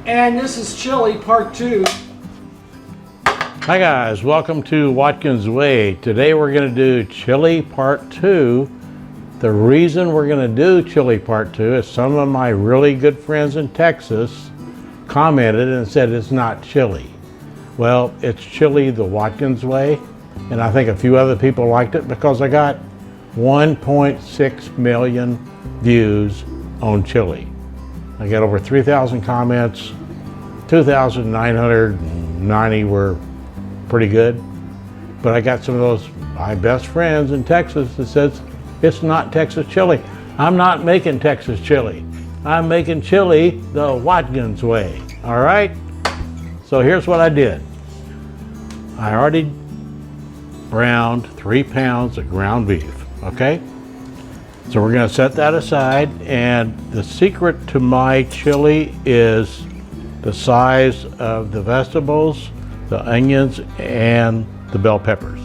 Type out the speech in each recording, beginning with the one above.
And this is chili part 2. Hi guys, welcome to Watkins Way. Today we're going to do chili part 2. The reason we're going to do chili part 2 is some of my really good friends in Texas commented and said it's not chili. Well, it's chili the Watkins way, and I think a few other people liked it because I got 1.6 million views on chili. I got over 3,000 comments, 2,990 were pretty good, but I got some of those my best friends in Texas that says it's not Texas chili. I'm not making Texas chili. I'm making chili the Watkins way. All right? So here's what I did. I already browned 3 pounds of ground beef, okay? So we're gonna set that aside, and the secret to my chili is the size of the vegetables, the onions, and the bell peppers.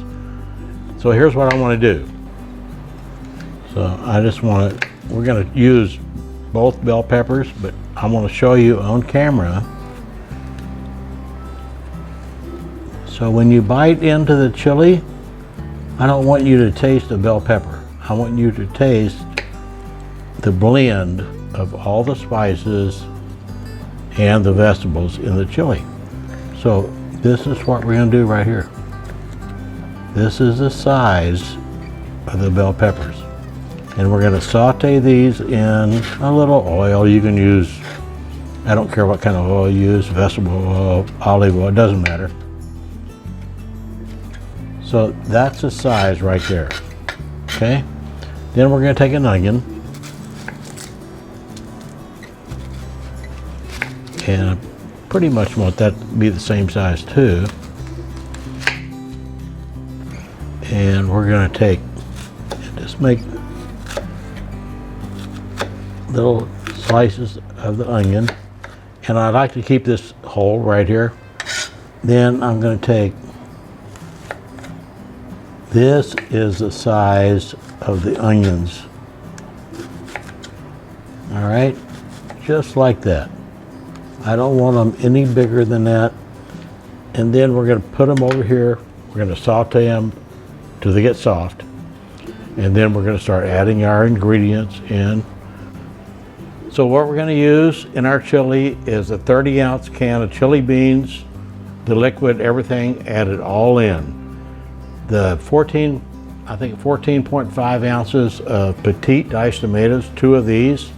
So here's what I want to do. So we're going to use both bell peppers, but I want to show you on camera. So when you bite into the chili, I don't want you to taste the bell pepper. I want you to taste the blend of all the spices and the vegetables in the chili. So this is what we're going to do right here. This is the size of the bell peppers. And we're going to saute these in a little oil. You can use, I don't care what kind of oil you use, vegetable oil, olive oil, it doesn't matter. So that's the size right there. Okay? Then we're going to take an onion. And pretty much want that to be the same size too. And we're going to take and just make little slices of the onion. And I like to keep this whole right here. Then I'm going to take, this is the size of the onions. All right, just like that. I don't want them any bigger than that. And then we're going to put them over here. We're going to saute them till they get soft. And then we're going to start adding our ingredients in. So what we're going to use in our chili is a 30-ounce can of chili beans, the liquid, everything, add it all in. The 14.5 ounces of petite diced tomatoes, 2 of these,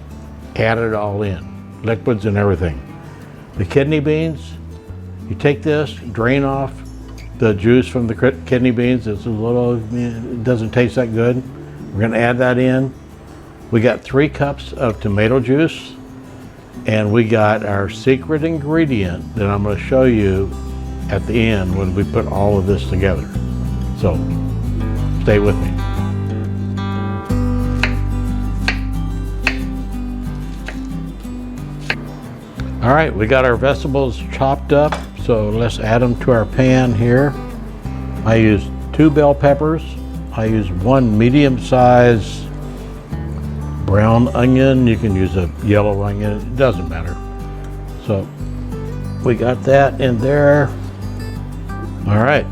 add it all in, liquids and everything. The kidney beans, you take this, drain off the juice from the kidney beans. It's a little, it doesn't taste that good. We're going to add that in. We got 3 cups of tomato juice, and we got our secret ingredient that I'm going to show you at the end when we put all of this together. So stay with me. All right, we got our vegetables chopped up, so let's add them to our pan here. I use 2 bell peppers. I use 1 medium-sized brown onion. You can use a yellow onion, it doesn't matter. So we got that in there. All right.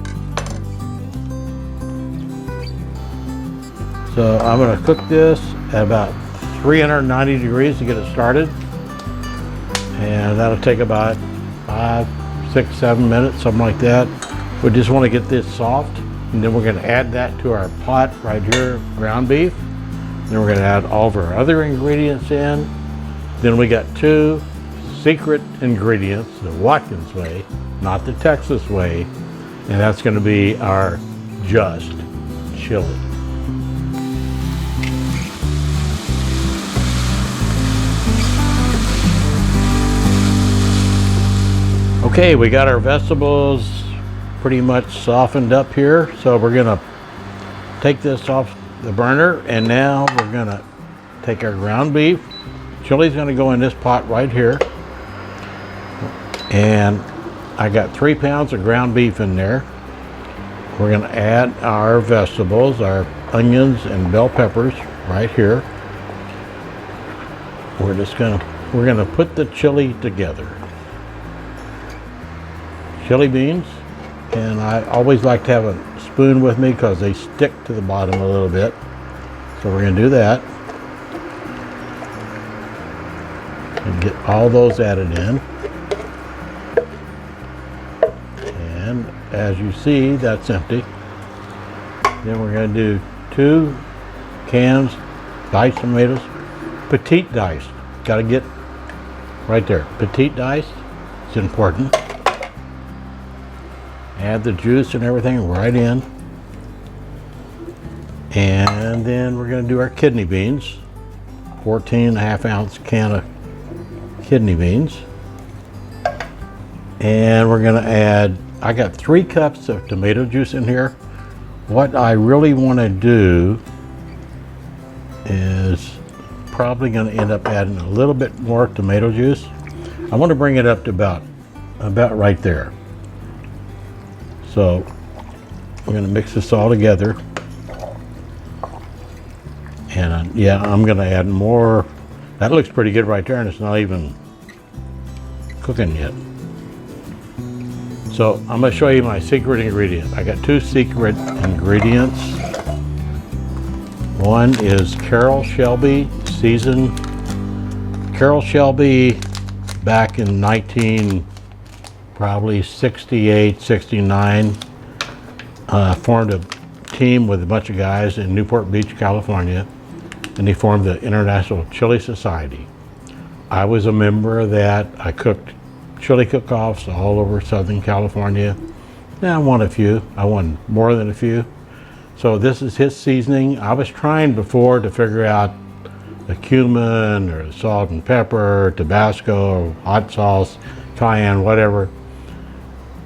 So I'm gonna cook this at about 390 degrees to get it started. And that'll take about 5, 6, 7 minutes, something like that. We just want to get this soft, and then we're going to add that to our pot right here, ground beef. Then we're going to add all of our other ingredients in. Then we got 2 secret ingredients, the Watkins way, not the Texas way, and that's going to be our just chili. Okay, we got our vegetables pretty much softened up here, so we're gonna take this off the burner, and now we're gonna take our ground beef. Chili's gonna go in this pot right here, and I got 3 pounds of ground beef in there. We're gonna add our vegetables, our onions and bell peppers right here. We're gonna put the chili together. chili beans, and I always like to have a spoon with me because they stick to the bottom a little bit. So we're going to do that and get all those added in. And as you see, that's empty. Then we're going to do 2 cans diced tomatoes, petite diced. Got to get right there, petite diced. It's important. Add the juice and everything right in. And then we're going to do our kidney beans. 14.5 ounce can of kidney beans. And we're going to add, I got 3 cups of tomato juice in here. What I really want to do is probably going to end up adding a little bit more tomato juice. I want to bring it up to about right there. So we're going to mix this all together. And yeah, I'm going to add more. That looks pretty good right there, and it's not even cooking yet. So I'm going to show you my secret ingredient. I got 2 secret ingredients. One is Carroll Shelby seasoned. Carroll Shelby back in probably 68, 69, formed a team with a bunch of guys in Newport Beach, California, and they formed the International Chili Society. I was a member of that. I cooked chili cook-offs all over Southern California. Yeah, I won a few. I won more than a few. So this is his seasoning. I was trying before to figure out the cumin or salt and pepper, Tabasco, hot sauce, cayenne, whatever.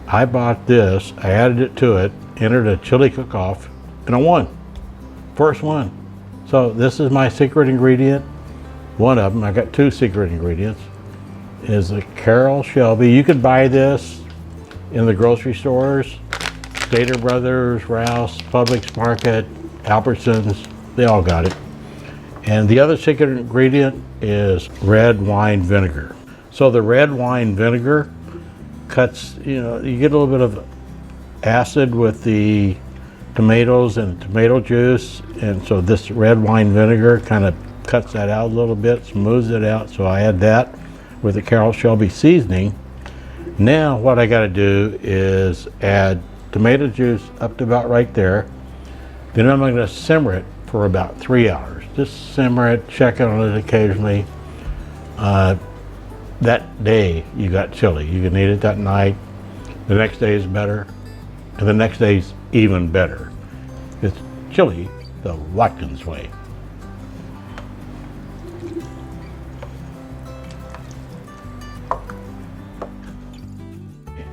I bought this, I added it to it, entered a chili cook-off, and I won. First one. So this is my secret ingredient. One of them, I got 2 secret ingredients, is a Carroll Shelby. You could buy this in the grocery stores, Stater Brothers, Rouse, Publix Market, Albertsons, they all got it. And the other secret ingredient is red wine vinegar. So the red wine vinegar cuts, you get a little bit of acid with the tomatoes and tomato juice, and so this red wine vinegar kind of cuts that out a little bit, smooths it out. So I add that with the Carroll Shelby seasoning. Now what I got to do is add tomato juice up to about right there. Then I'm going to simmer it for about 3 hours. Just simmer it, check on it occasionally. That day you got chili. You can eat it that night. The next day is better, and the next day is even better. It's chili the Watkins way.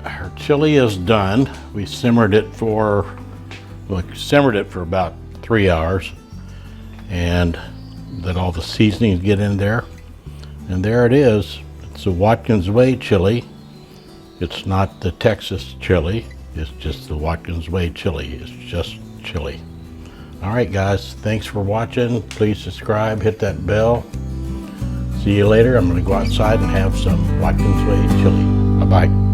Our chili is done. We simmered it for about 3 hours, and let all the seasonings get in there. And there it is. It's a Watkins way chili. It's not the Texas chili. It's just the Watkins way chili. It's just chili. All right, guys. Thanks for watching. Please subscribe. Hit that bell. See you later. I'm going to go outside and have some Watkins way chili. Bye-bye.